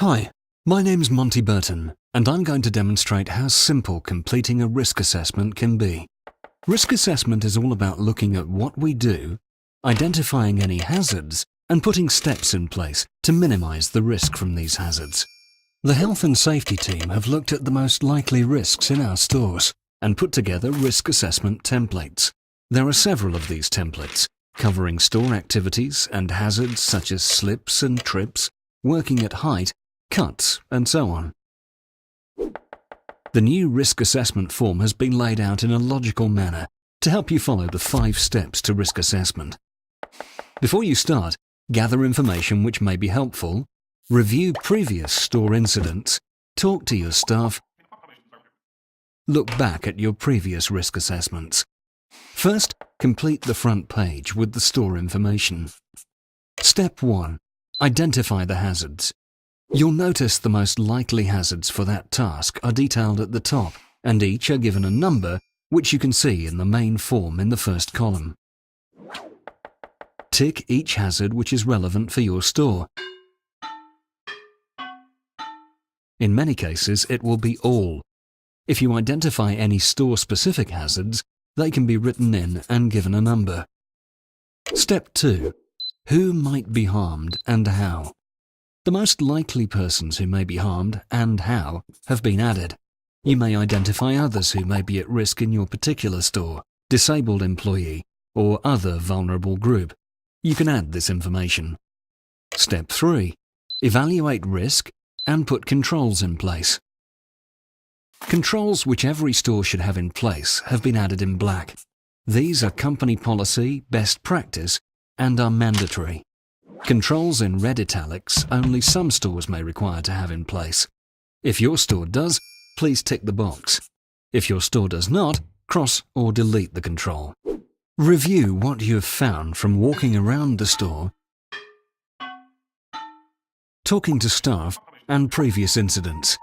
Hi, my name's Monty Burton, and I'm going to demonstrate how simple completing a risk assessment can be. Risk assessment is all about looking at what we do, identifying any hazards, and putting steps in place to minimize the risk from these hazards. The health and safety team have looked at the most likely risks in our stores and put together risk assessment templates. There are several of these templates, covering store activities and hazards such as slips and trips, working at height, cuts, and so on. The new risk assessment form has been laid out in a logical manner to help you follow the 5 steps to risk assessment. Before you start, gather information which may be helpful, review previous store incidents, talk to your staff, look back at your previous risk assessments. First, complete the front page with the store information. Step 1. Identify the hazards. You'll notice the most likely hazards for that task are detailed at the top, and each are given a number which you can see in the main form in the first column. Tick each hazard which is relevant for your store. In many cases, it will be all. If you identify any store-specific hazards, they can be written in and given a number. Step 2. Who might be harmed and how? The most likely persons who may be harmed and how have been added. You may identify others who may be at risk in your particular store, disabled employee, or other vulnerable group. You can add this information. Step 3. Evaluate risk and put controls in place. Controls which every store should have in place have been added in black. These are company policy, best practice, and are mandatory. Controls in red italics only some stores may require to have in place. If your store does, please tick the box. If your store does not, cross or delete the control. Review what you have found from walking around the store, talking to staff, and previous incidents.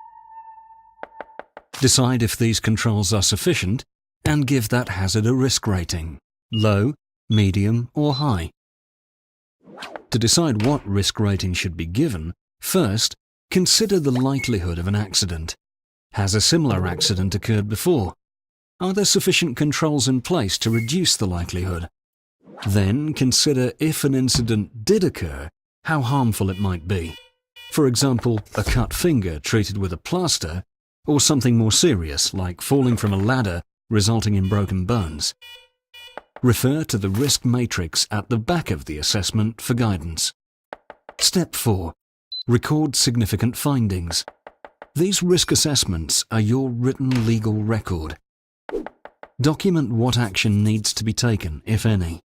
Decide if these controls are sufficient and give that hazard a risk rating: low, medium, or high. To decide what risk rating should be given, first, consider the likelihood of an accident. Has a similar accident occurred before? Are there sufficient controls in place to reduce the likelihood? Then consider if an incident did occur, how harmful it might be. For example, a cut finger treated with a plaster, or something more serious like falling from a ladder resulting in broken bones. Refer to the risk matrix at the back of the assessment for guidance. Step 4. Record significant findings. These risk assessments are your written legal record. Document what action needs to be taken, if any.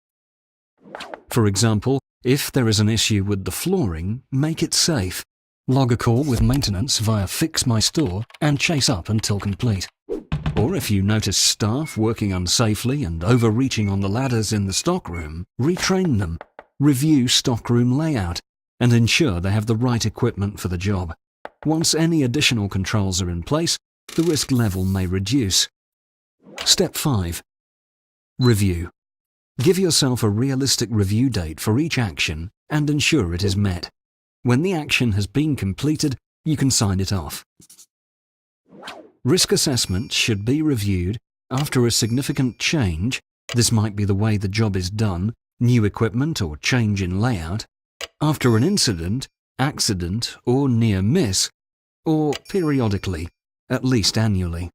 For example, if there is an issue with the flooring, make it safe. Log a call with maintenance via Fix My Store and chase up until complete. Or if you notice staff working unsafely and overreaching on the ladders in the stockroom, retrain them, review stockroom layout, and ensure they have the right equipment for the job. Once any additional controls are in place, the risk level may reduce. Step 5. Review. Give yourself a realistic review date for each action and ensure it is met. When the action has been completed, you can sign it off. Risk assessment should be reviewed after a significant change. This might be the way the job is done, new equipment or change in layout, after an incident, accident or near miss, or periodically, at least annually.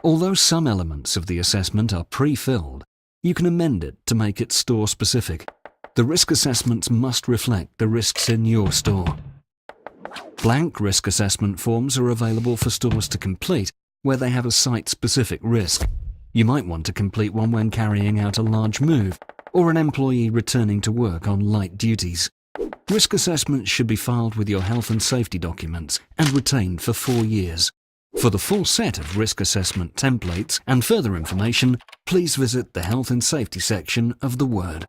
Although some elements of the assessment are pre-filled, you can amend it to make it store-specific. The risk assessments must reflect the risks in your store. Blank risk assessment forms are available for stores to complete where they have a site-specific risk. You might want to complete one when carrying out a large move or an employee returning to work on light duties. Risk assessments should be filed with your health and safety documents and retained for 4 years. For the full set of risk assessment templates and further information, please visit the Health and Safety section of the Word.